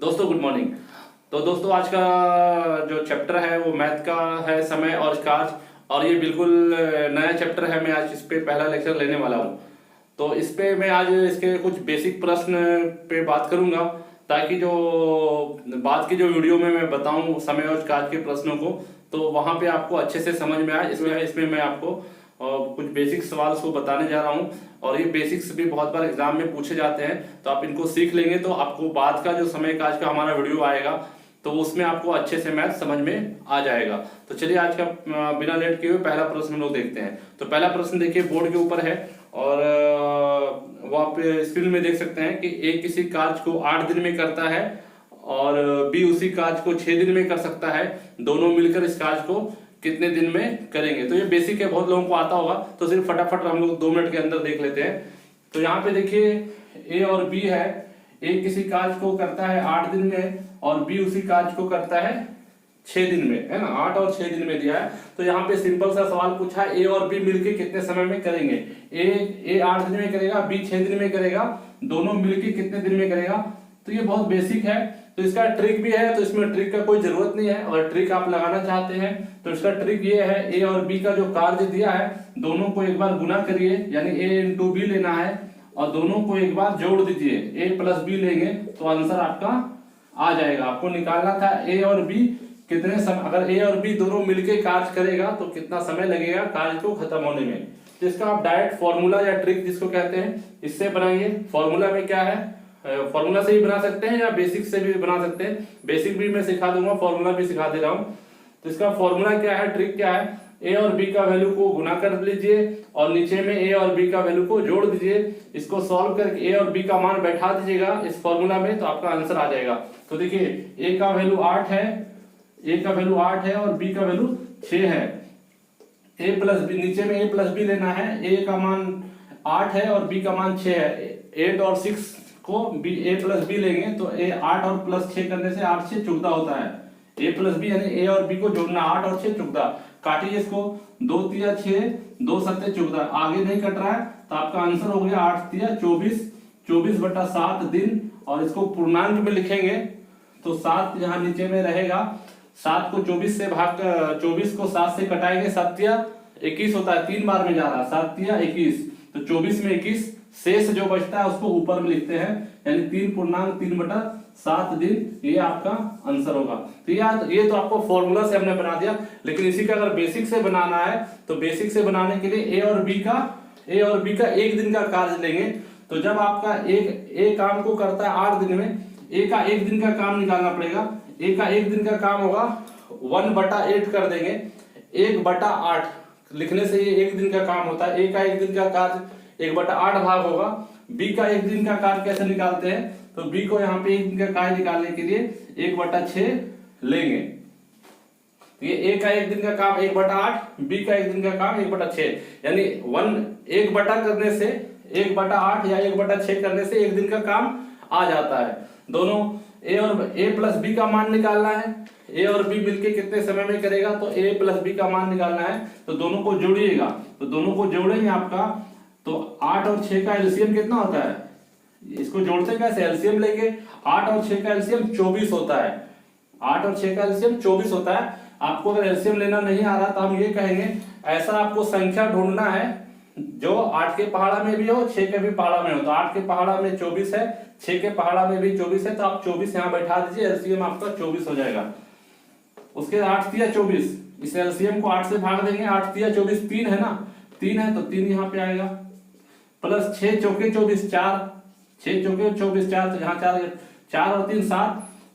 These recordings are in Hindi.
दोस्तों गुड मॉर्निंग। तो दोस्तों आज का जो चैप्टर है वो मैथ का है, समय और कार्य। और ये बिल्कुल नया चैप्टर है। मैं आज इस पे पहला लेक्चर लेने वाला हूँ। तो इस पे मैं आज इसके कुछ बेसिक प्रश्न पे बात करूंगा, ताकि जो बाद की जो वीडियो में मैं बताऊं समय और कार्य के प्रश्नों को, तो वहां पे आपको अच्छे से समझ में आए। इसमें मैं आपको कुछ बेसिक सवाल को बताने जा रहा हूं। और ये बेसिक्स भी बहुत बार एग्जाम में पूछे जाते हैं, तो आप इनको सीख लेंगे तो आपको बाद का जो समय का आज का हमारा वीडियो आएगा तो उसमें आपको अच्छे से मैथ समझ में आ जाएगा। तो चलिए आज का बिना लेट किए हुए पहला प्रश्न हम लोग देखते हैं। तो पहला प्रश्न देखिए बोर्ड के ऊपर है, और वो आप स्क्रीन में देख सकते हैं कि ए किसी कार्य को 8 दिन में करता है और बी उसी कार्य को 6 दिन में कर सकता है। दोनों मिलकर इस कार्य को कितने दिन में करेंगे। तो ये बेसिक है, बहुत लोगों को आता होगा, तो सिर्फ फटाफट हम लोग 2 मिनट के अंदर देख लेते हैं। तो यहाँ पे देखिए ए और बी है। ए किसी कार्य को करता है 8 दिन में और बी उसी कार्य को करता है 6 दिन में, है ना। 8 और 6 दिन में दिया है। तो यहाँ पे सिंपल सा सवाल पूछा है, ए और बी मिलके कितने समय में करेंगे। ए 8 दिन में करेगा, बी 6 दिन में करेगा, दोनों मिलके कितने दिन में करेगा। तो ये बहुत बेसिक है। तो इसका ट्रिक भी है, तो इसमें ट्रिक का कोई जरूरत नहीं है। और ट्रिक आप लगाना चाहते हैं तो इसका ट्रिक ये है, ए और बी का जो कार्य दिया है दोनों को एक बार गुना करिए, यानी ए इंटू बी लेना है, और दोनों को एक बार जोड़ दीजिए। ए प्लस बी लेंगे तो आंसर आपका आ जाएगा। आपको निकालना था ए और बी कितने समय, अगर ए और बी दोनों मिलके कार्य करेगा तो कितना समय लगेगा कार्य को खत्म होने में। तो इसका आप डायरेक्ट फॉर्मूला या ट्रिक जिसको कहते हैं इससे बनाइए। फॉर्मूला में क्या है, फॉर्मूला से भी बना सकते हैं या बेसिक से भी बना सकते हैं। बेसिक भी मैं सिखा दूंगा, फॉर्मूला भी सिखा दे रहा हूं। तो इसका फॉर्मूला क्या है, ट्रिक क्या है, ए और बी का वैल्यू को गुना कर लीजिए और नीचे में ए और बी का वैल्यू को जोड़ दीजिए। इसको सॉल्व करके ए और बी का मान बैठा दीजिएगा इस फॉर्मूला में, तो आपका आंसर आ जाएगा। तो देखिए ए का वैल्यू 8 है, ए का वैल्यू 8 है और बी का वैल्यू 6 है। ए प्लस बी, नीचे में ए प्लस बी लेना है। ए का मान 8 है और बी का मान 6 है। 8 और 6 को बी ए प्लस बी लेंगे तो ए 8 और प्लस 6 करने से 8 से 14 होता है। ए प्लस बी यानी ए और बी को जोड़ना, 8 और 6 14। काटिए इसको, 2 तिया 6, 2 सत्ते 14, आगे नहीं कट रहा है तो आपका आंसर हो गया 8 तिया 24, 24/7 दिन। और इसको पूर्णांक में लिखेंगे तो 7 यहाँ नीचे में रहेगा। 7 को 24 से भाग, 24 को 7 से कटाएंगे, 7 तिया 21 होता है, 3 बार में जा रहा है, 7 तिया 21। तो 24 में 21 शेष जो बचता है उसको ऊपर में लिखते हैं, यानी 3.3/7 दिन। ये आपका आंसर होगा। तो ये तो आपको फॉर्मूला से हमने बना दिया। लेकिन इसी का अगर बेसिक से बनाना है तो बेसिक से बनाने के लिए ए और बी का 1 दिन का कार्य लेंगे। तो जब आपका एक काम को करता है 8 दिन में, ए का 1 दिन का काम निकालना पड़ेगा। ए का 1 दिन का काम होगा 1/8 कर देंगे। 1/8 लिखने से ये 1 दिन का काम होता है। ए का 1 दिन का कार्य 1/8 भाग होगा। बी का 1 दिन का कार्य कैसे निकालते हैं, तो बी को यहाँ पे 1 दिन का कार्य निकालने के लिए 1/6 लेंगे। तो ये ए का 1 दिन का काम 1/8, बी का 1 दिन का काम 1/6, यानी 1 करने से 1/8 या 1/6 करने से 1 दिन का काम आ जाता है। दोनों ए प्लस बी का मान निकालना है। ए और बी मिलके कितने समय में करेगा, तो ए प्लस बी का मान निकालना है। तो दोनों को जोड़िएगा, तो दोनों को जोड़ेंगे आपका, तो 8 और 6 का एलसीएम कितना होता है, इसको जोड़ते कैसे, एलसीएम लेंगे। 8 और 6 का एलसीएम 24 होता है। 8 और 6 का एलसीएम 24 होता है। आपको अगर एलसीएम लेना नहीं आ रहा तो हम ये कहेंगे, ऐसा आपको संख्या ढूंढना है जो 8 के पहाड़ा में भी हो, 6 के भी पहाड़ा में हो। तो 8 के पहाड़ा में 24 है, 6 के पहाड़ा में भी 24 है, तो आप 24 यहाँ बैठा दीजिए, एलसीएम आपका 24 हो जाएगा। उसके 8 तिया 24, इस एलसीएम को 8 से भाग देंगे, 8 तिया 24, 3 है ना, 3 है तो 3 यहाँ पे आएगा, प्लस 6 चौके 24, 4, 6 चौके 24, 4, तो यहाँ 4 और 3 7,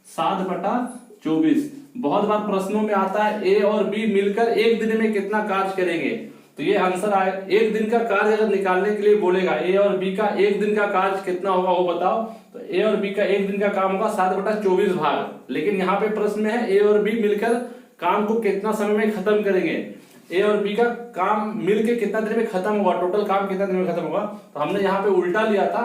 7/24। बहुत बार प्रश्नों में आता है ए और बी मिलकर 1 दिन में कितना कार्य करेंगे। तो ये आंसर आए, 1 दिन का कार्य अगर निकालने के लिए बोलेगा, ए और बी का 1 दिन का कार्य कितना होगा वो बताओ, तो ए और बी का 1 दिन का काम होगा 7/24 भाग। लेकिन यहाँ पे प्रश्न में है ए और बी मिलकर काम को कितना समय में खत्म करेंगे। ए और बी का काम मिलके कितना दिन में खत्म होगा, टोटल काम कितना दिन में खत्म होगा। तो हमने यहाँ पे उल्टा लिया था,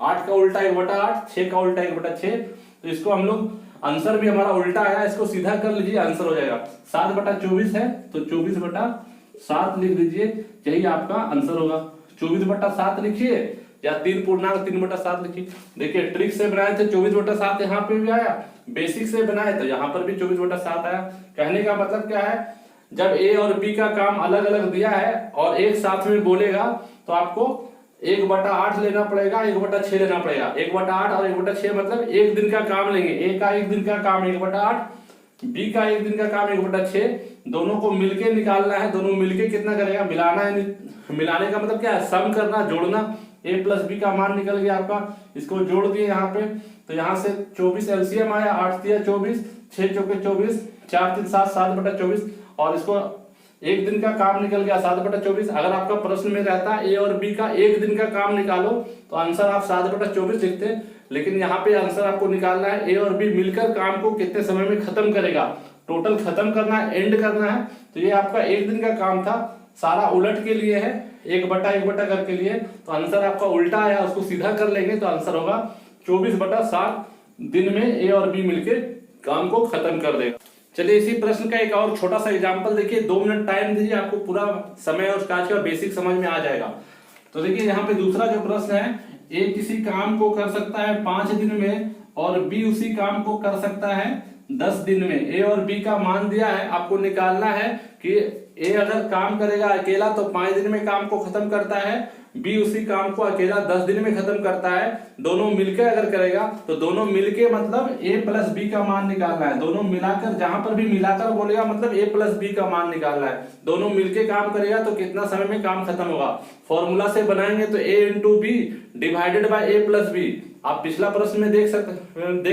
8 का उल्टा 1/8, 6 का उल्टा 1/6। तो इसको हम लोग, आंसर भी हमारा उल्टा आया, इसको सीधा कर लीजिए, आंसर हो जाएगा। 7/24 है तो 24/7 लिख दीजिए, यही आपका आंसर होगा। 24/7 लिखिए, या 3/3/7 लिखिए। देखिए ट्रिक से बनाए थे 24/7, यहाँ पे भी आया, बेसिक से बनाए तो यहाँ पर भी 24/7 आया। कहने का मतलब क्या है, जब ए और बी का काम अलग अलग दिया है और एक साथ में बोलेगा तो आपको 1/8 लेना पड़ेगा, 1/6 लेना पड़ेगा। 1/8 और 1/6 मतलब एक दिन का काम लेंगे। ए का एक दिन का काम 1/8, बी का एक दिन का काम 1/6, दोनों को मिलके निकालना है। दोनों मिलके कितना करेगा, मिलाना है। मिलाने का मतलब क्या है, सम करना, जोड़ना। ए प्लस बी का मान निकल गया आपका, इसको जोड़ दिए यहाँ पे, तो यहाँ से 24 एलसीएम आया, 8 तिया 24, 6 चौके 24, 4 3 7, 7/24, और इसको एक दिन का काम निकल गया 7/24। अगर आपका प्रश्न में रहता ए और बी का एक दिन का काम निकालो तो आंसर आप 7/24 लिखते, लेकिन यहाँ पे आंसर आपको निकालना है ए और बी मिलकर काम को कितने समय में खत्म करेगा, टोटल खत्म करना है, एंड करना है। तो ये आपका एक दिन का काम था, सारा उलट के लिए है, 1/1 करके लिए, तो आंसर आपका उल्टा आया, उसको सीधा कर लेंगे तो आंसर होगा 24/7 दिन में ए और बी मिलके काम को खत्म कर देगा। चलिए इसी प्रश्न का एक और छोटा सा एग्जांपल देखिए, 2 मिनट टाइम दीजिए, आपको पूरा समय और काज का बेसिक समझ में आ जाएगा। तो देखिए यहाँ पे दूसरा जो प्रश्न है, ए किसी काम को कर सकता है 5 दिन में और बी उसी काम को कर सकता है 10 दिन में। ए और बी का मान दिया है, आपको निकालना है कि ए अगर काम करेगा अकेला तो 5 दिन में काम को खत्म करता है, बी उसी काम को अकेला 10 दिन में खत्म करता है। दोनों मिलकर अगर करेगा तो दोनों मिलके मतलब ए प्लस बी का मान निकालना है। दोनों मिलाकर, जहां पर भी मिलाकर बोलेगा मतलब ए प्लस बी का मान निकालना है। दोनों मिलके काम करेगा तो कितना समय में काम खत्म होगा। फॉर्मूला से बनाएंगे तो A into B divided by A plus B. आप पिछला प्रश्न में देख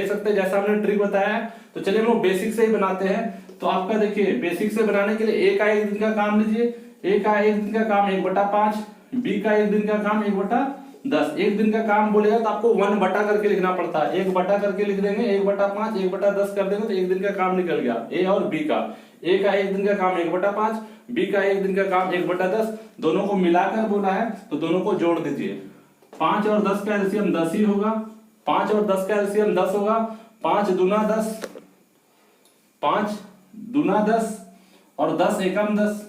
सकते जैसा हमने ट्रिक बताया है। तो चलिए हम लोग बेसिक से ही बनाते हैं। तो आपका देखिए बेसिक से बनाने के लिए ए का एक दिन का काम लीजिए, ए का एक दिन का काम 1/5, बी का एक दिन का काम 1/10। एक दिन का काम बोलेगा तो आपको 1 बटा करके लिखना पड़ता है, 1 बटा करके लिख देंगे, 1/5 1/10 कर देंगे तो एक दिन का काम निकल गया ए और बी का। ए का एक दिन का काम 1/5, बी का एक दिन का काम 1/10, दोनों को मिलाकर बोला है तो दोनों को जोड़ दीजिए। 5 और 10 का एलसीएम 10 ही होगा, 5 और 10 का एलसीएम 10 होगा, 5 दूना 10, 5 दूना 10 और 10 एकम 10।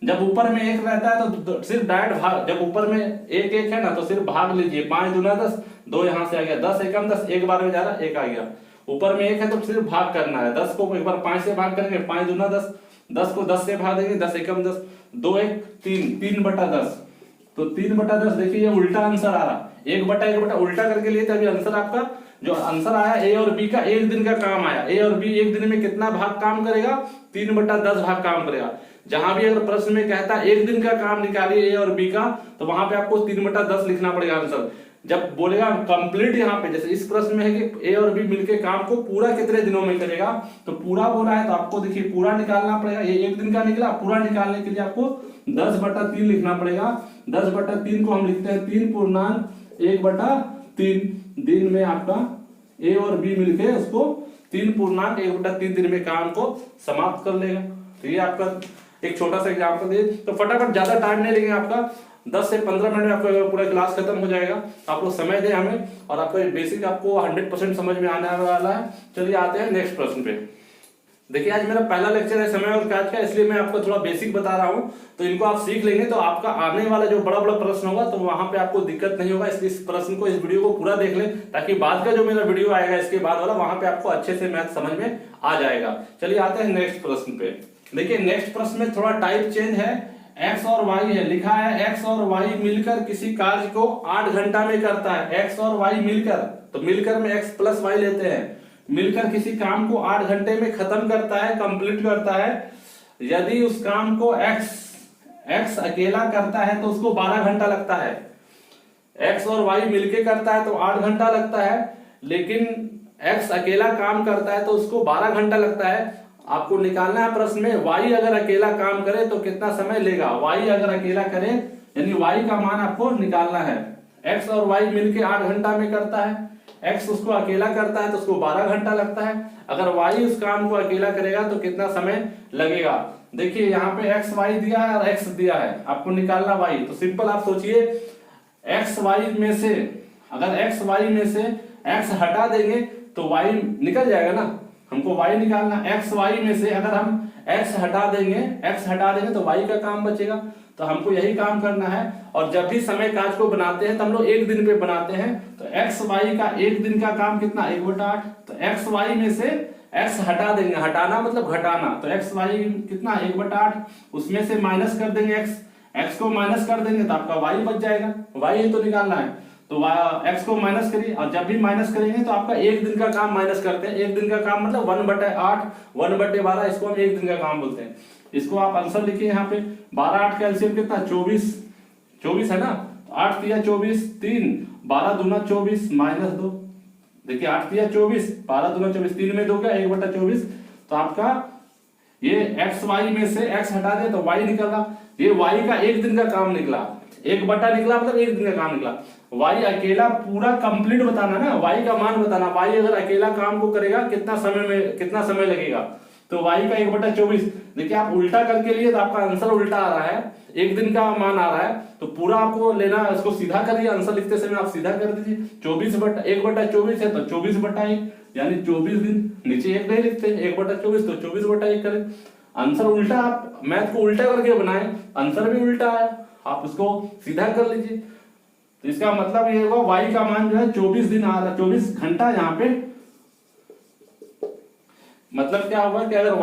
जब ऊपर में एक रहता है तो सिर्फ डायरेक्ट भाग, जब ऊपर में एक एक है ना तो सिर्फ भाग लीजिए। 5 दूना 10, 2 यहां से आ गया, 10 एकम 10, एक बार में जा रहा, एक आ गया। ऊपर में एक है तो सिर्फ भाग करना है, 10 को एक बार 5 से भाग करेंगे, 5 दूना 10, 10 को 10 से भाग देंगे, 10 एकम 10, 2 1 3, 3/10। तो 3/10 देखिए ये उल्टा आंसर आ रहा, 1/1 उल्टा करके लिए तभी आंसर आपका जो आंसर आया ए और बी का एक दिन का काम आया। ए और बी एक दिन में कितना भाग काम करेगा, 3/10 भाग काम करेगा। जहां भी अगर प्रश्न में कहता है एक दिन का काम निकालिए ए और बी का तो वहां पे आपको 3/10 लिखना पड़ेगा आंसर। जब बोलेगा कंप्लीट, यहाँ पे जैसे इस प्रश्न में है कि ए और बी मिलके काम को पूरा कितने दिनों में करेगा, तो पूरा बोला है तो आपको देखिए पूरा निकालना पड़ेगा। ये एक दिन का निकला, पूरा निकालने के लिए आपको 10/3 लिखना पड़ेगा। 10/3 को हम लिखते हैं 3/1/3 दिन में आपका ए और बी मिलके उसको 3/1/3 दिन में काम को समाप्त कर लेगा। तो ये आपका एक छोटा सा एग्जाम्पल है। तो फटाफट ज्यादा टाइम नहीं लेंगे, आपका 10 से 15 मिनट में आपका पूरा क्लास खत्म हो जाएगा। आप लोग समय दें हमें और आपका बेसिक आपको 100% समझ में आने वाला है। चलिए आते हैं नेक्स्ट प्रश्न पे। देखिए आज मेरा पहला लेक्चर है समय और काज का, इसलिए मैं आपको थोड़ा बेसिक बता रहा हूं। तो इनको आप सीख लेंगे तो आपका आने वाला जो बड़ा बड़ा प्रश्न होगा तो वहां पे आपको दिक्कत नहीं होगा। इसलिए इस प्रश्न को, इस वीडियो को पूरा देख लें ताकि बाद का जो मेरा वीडियो आएगा इसके बाद वाला, वहां पे आपको अच्छे से मैथ समझ में आ जाएगा। चलिए आते हैं नेक्स्ट प्रश्न पे। देखिए नेक्स्ट प्रश्न में थोड़ा टाइप चेंज है, एक्स और वाई है, लिखा है एक्स और वाई मिलकर किसी कार्य को 8 घंटा में करता है। एक्स और वाई मिलकर, तो मिलकर में एक्स प्लस वाई लेते हैं, मिलकर किसी काम को 8 घंटे में खत्म करता है, कंप्लीट करता है। यदि उस काम को एक्स अकेला करता है तो उसको 12 घंटा लगता है। एक्स और वाई मिलके करता है तो 8 घंटा लगता है, लेकिन एक्स अकेला काम करता है तो उसको 12 घंटा लगता है। आपको निकालना है प्रश्न में y अगर अकेला काम करे तो कितना समय लेगा। y अगर अकेला करे यानी y का मान आपको निकालना है। x और y मिलके 8 घंटा में करता है, x उसको अकेला करता है तो उसको 12 घंटा लगता है। अगर y उस काम को अकेला करेगा तो कितना समय लगेगा। देखिए यहाँ पे x y दिया है और x दिया है, आपको निकालना y। तो सिंपल आप सोचिए x y में से, अगर x y में से x हटा देंगे तो y निकल जाएगा ना, हमको y निकालना। x y में से अगर हम x हटा देंगे तो y का काम बचेगा। तो हमको यही काम करना है। और जब भी समय काज को बनाते हैं तो हम लोग एक दिन पे बनाते हैं। तो एक्स वाई का एक दिन का काम कितना, 1/8। तो एक्स वाई में से एक्स हटा देंगे, हटाना मतलब घटाना, तो एक्स वाई कितना 1/8, उसमें से माइनस कर देंगे एक्स को माइनस कर देंगे तो आपका वाई बच जाएगा, वाई ही तो निकालना है। तो एक्स को माइनस करिए, और जब भी माइनस करेंगे तो आपका एक दिन का काम माइनस करते हैं। एक दिन का काम मतलब 1/8, 1/12, इसको हम एक दिन का काम बोलते हैं। इसको आप आंसर लिखिए यहाँ पे। 12 8 का एलसीएम कितना, 24 है ना। 8 तिया 24, 3, 12 दूना 24 माइनस 2। देखिए 8 तिया 24, 12 दूना 24, 3 में 2 क्या, 1/24। तो आपका ये एक्स वाई में से एक्स हटा दे तो वाई निकला। ये वाई का एक दिन का काम निकला, 1/, निकला मतलब एक दिन का काम निकला। वाई अकेला पूरा कंप्लीट बताना ना, वाई का मान बताना। वाई अगर अकेला काम को करेगा कितना समय लगेगा, तो वाई का 1/24। देखिए आप उल्टा करके लिए तो आपका आंसर उल्टा आ रहा है, एक दिन का मान आ रहा है। तो पूरा आपको लेना, इसको सीधा करिए, आंसर लिखते समय आप सीधा कर दीजिए। 1/24 है तो 24/1, यानी 24 दिन। नीचे एक नहीं लिखते, 1/24 तो 24/1 करें। आंसर उल्टा, आप मैथ को उल्टा करके बनाए, आंसर भी उल्टा आया, आप इसको सीधा कर लीजिए। तो इसका मतलब ये होगा वाई का मान जो है 24 दिन आ रहा है, 24 घंटा। यहाँ पे मतलब क्या होगा कि अगर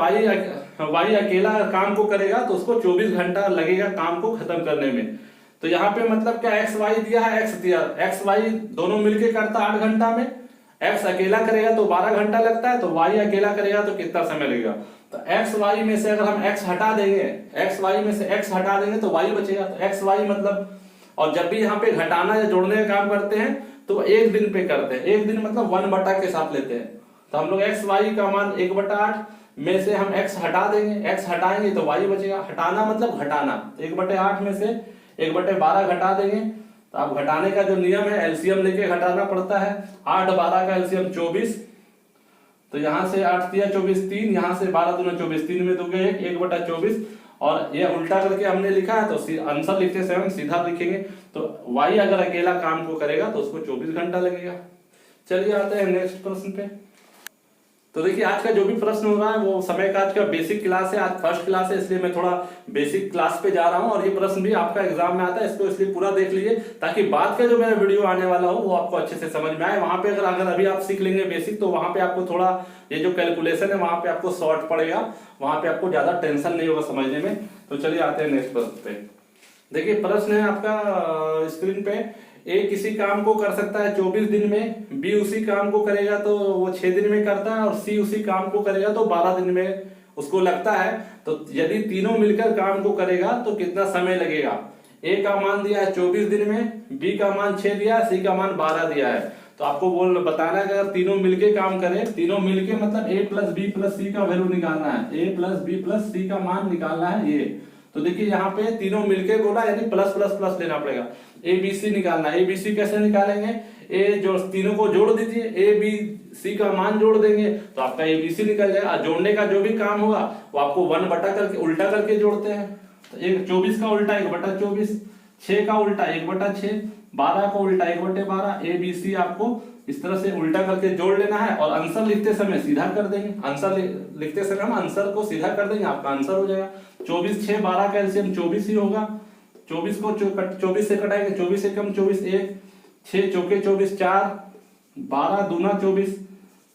वाई अकेला काम को करेगा तो उसको 24 घंटा लगेगा काम को खत्म करने में। तो यहाँ पे मतलब क्या एक्स वाई दिया है, एक्स वाई दोनों मिलके करता 8 घंटा में। एक्स अकेला करेगा तो 12 घंटा लगता है, तो वाई अकेला करेगा तो कितना समय लगेगा। तो एक्स वाई में से अगर हम एक्स हटा देंगे, एक्स वाई में से एक्स हटा देंगे तो वाई बचेगा। तो एक्स वाई मतलब, और जब भी यहाँ पे घटाना या जोड़ने का काम करते हैं तो एक दिन पे करते हैं। एक दिन मतलब 1/, के साथ लेते हैं। तो हम लोग एक्स वाई का मान 1/8 में से हम एक्स हटा देंगे, एक्स हटाएंगे तो वाई बचेगा। हटाना मतलब घटाना, 1/8 में से 1/12 घटा देंगे। तो आप घटाने का जो नियम है, एलसीएम लेके घटाना पड़ता है। 8 12 का एलसीएम 24। तो यहाँ से 8 तिया 24, 3, यहाँ से 12 दूना 24, 3 में 2 गए 1/24। और ये उल्टा करके हमने लिखा है, तो आंसर लिखते समय हम सीधा लिखेंगे। तो वाई अगर अकेला काम को करेगा तो उसको 24 घंटा लगेगा। चलिए आते हैं नेक्स्ट प्रश्न पे। तो देखिए आज का जो भी प्रश्न हो रहा है वो समय का आज का बेसिक क्लास है, आज फर्स्ट क्लास है, इसलिए मैं थोड़ा बेसिक क्लास पे जा रहा हूँ। और ये प्रश्न भी आपका एग्जाम में आता है, इसको इसलिए पूरा देख लीजिए ताकि बाद का जो मेरा वीडियो आने वाला हो वो आपको अच्छे से समझ में आए। वहां पे अगर अभी आप सीख लेंगे बेसिक, तो वहां पे आपको थोड़ा ये जो कैलकुलेशन है वहां पे आपको शॉर्ट पड़ेगा, वहां पे आपको ज्यादा टेंशन नहीं होगा समझने में। तो चलिए आते हैं नेक्स्ट प्रश्न पे। देखिए प्रश्न है आपका स्क्रीन पे, ए किसी काम को कर सकता है 24 दिन में, बी उसी काम को करेगा तो वो 6 दिन में करता है, और सी उसी काम को करेगा तो 12 दिन में उसको लगता है। तो यदि तीनों मिलकर काम को करेगा तो कितना समय लगेगा। ए का मान दिया है 24 दिन में, बी का मान 6 दिया है, सी का मान 12 दिया है। तो आपको बताना है कि अगर तीनों मिलके काम करें, तीनों मिलके मतलब ए प्लस बी प्लस सी का वैल्यू निकालना है, ए प्लस बी प्लस सी का मान निकालना है ये। तो देखिए यहाँ पे तीनों मिलके बोला, यानी प्लस प्लस प्लस लेना पड़ेगा। ए बी सी निकालना है। ए बी सी कैसे निकालेंगे, ए जो तीनों को जोड़ दीजिए, ए बी सी का मान जोड़ देंगे तो आपका ए बी सी निकल जाएगा। जोड़ने का जो भी काम होगा वो आपको 1/, करके उल्टा करके जोड़ते हैं। तो 24 का उल्टा 1/24, 6 का उल्टा 1/6, 12 का उल्टा 1/12। ए बी सी आपको इस तरह से उल्टा करके जोड़ लेना है, और आंसर लिखते समय सीधा कर देंगे। आंसर लिखते समय हम आंसर को सीधा कर देंगे, आपका आंसर हो जाएगा 24 6 12 का एलसीएम 24 ही होगा। 24 को 24 से कटाएंगे, 24 एकम 24, 1 6 चौके 24, 4 12 दूना 24।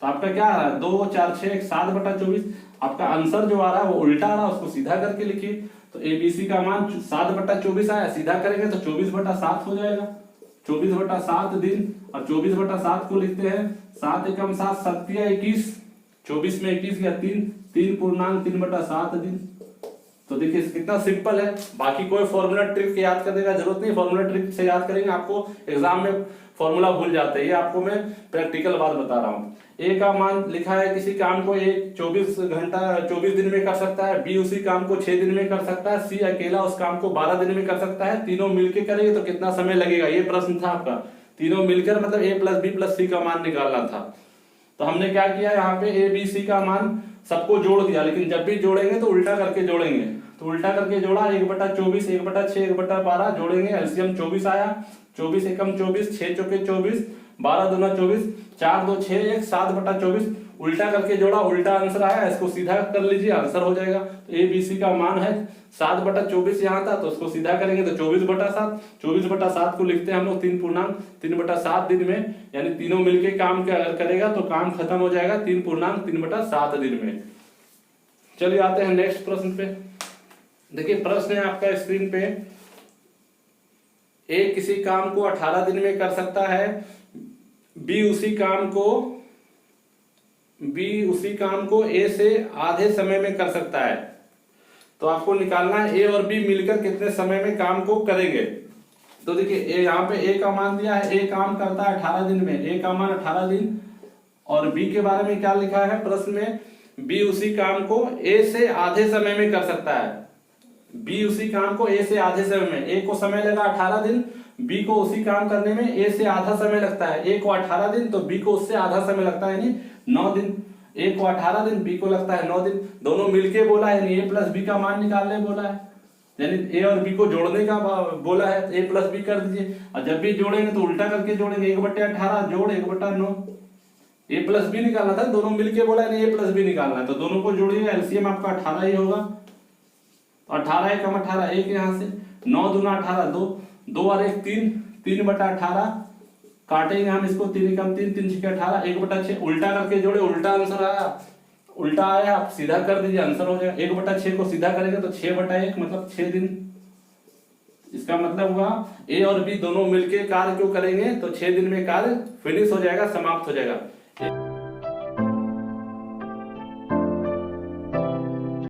तो आपका क्या आ रहा है 2 4 6 7/24। आपका आंसर जो आ रहा है वो उल्टा आ रहा है, उसको सीधा करके लिखिए। तो एबीसी का मान 7/24 आया, सीधा करेंगे तो 24/7 हो जाएगा। 24/7 दिन, और 24/7 को लिखते हैं 7 एकम 7 7 21, 24 में 21 गया 3 3 पूर्णांक 3/7 दिन। तो देखिए कितना सिंपल है, बाकी कोई फॉर्मूला ट्रिक याद करने का जरूरत नहीं। फॉर्मूला ट्रिक से याद करेंगे आपको एग्जाम में फॉर्मूला भूल जाते हैं, ये आपको मैं प्रैक्टिकल बात बता रहा हूँ। ए का मान लिखा है, किसी काम को ए 24 दिन में कर सकता है, बी उसी काम को 6 दिन में कर सकता है, सी अकेला उस काम को 12 दिन में कर सकता है। तीनों मिलकर करेंगे तो कितना समय लगेगा, ये प्रश्न था आपका। तीनों मिलकर मतलब ए प्लस बी प्लस सी का मान निकालना था। तो हमने क्या किया, यहाँ पे ए बी सी का मान सबको जोड़ दिया, लेकिन जब भी जोड़ेंगे तो उल्टा करके जोड़ेंगे। तो उल्टा करके जोड़ा 1/24 1/6 1/12 जोड़ेंगे, एलसीएम 24 आया। 24 एकम 24, 6 चौके 24, 12 दूना 24, 4 2 6 1 7/24 उल्टा करके जोड़ा, उल्टा आंसर आया, इसको सीधा कर लीजिए, आंसर हो जाएगा। तो ए बी सी का मान है 7/24 यहाँ था, तो उसको सीधा करेंगे तो 24/7। 24/7 को लिखते हैं हम लोग 3/7 दिन में, यानी तीनों मिलके काम अगर करेगा तो काम खत्म हो जाएगा 3/7 दिन में। चलिए आते हैं नेक्स्ट प्रश्न पे। देखिए प्रश्न है आपका स्क्रीन पे, ए किसी काम को 18 दिन में कर सकता है, बी उसी काम को ए से आधे समय में कर सकता है। तो आपको निकालना है ए और बी मिलकर कितने समय में काम को करेंगे। तो देखिए ए यहाँ पे ए का मान दिया है, ए काम करता है 18 दिन में, ए का मान 18 दिन, और बी के बारे में क्या लिखा है प्रश्न में, बी उसी काम को ए से आधे समय में कर सकता है। बी उसी काम को ए से आधे समय में, ए को समय लगा 18 दिन, बी को उसी काम करने में ए से आधा समय लगता है। ए को 18 दिन तो बी को उससे आधा समय लगता है, यानी 9 दिन। ए को 18 दिन, बी को लगता है 9 दिन। दोनों मिलके बोला है, यानी ए प्लस बी का मान निकालने बोला है, यानी ए और बी को जोड़ने का बोला है, ए प्लस बी कर दीजिए। और जब भी जोड़ेंगे तो उल्टा करके जोड़ेंगे, 1/18 जोड़ 1/9। ए प्लस बी निकालना था, दोनों मिलके बोला है ए प्लस बी निकालना है, तो दोनों को जोड़िएगा, एलसीएम आपका 18 ही होगा। 18 1 18, एक यहाँ से 9 दूना 18, 2 और 1 3, 3/18 काटेंगे हम इसको, 3 कम 3, 3 6 18, 1/6 उल्टा करके जोड़े, उल्टा आंसर आया, उल्टा आया, आप सीधा कर दीजिए, आंसर हो जाएगा। 1/6 को सीधा करेंगे तो 6/1 मतलब 6 दिन। इसका मतलब हुआ ए और बी दोनों मिलके कार्य क्यों करेंगे तो 6 दिन में कार्य फिनिश हो जाएगा, समाप्त हो जाएगा।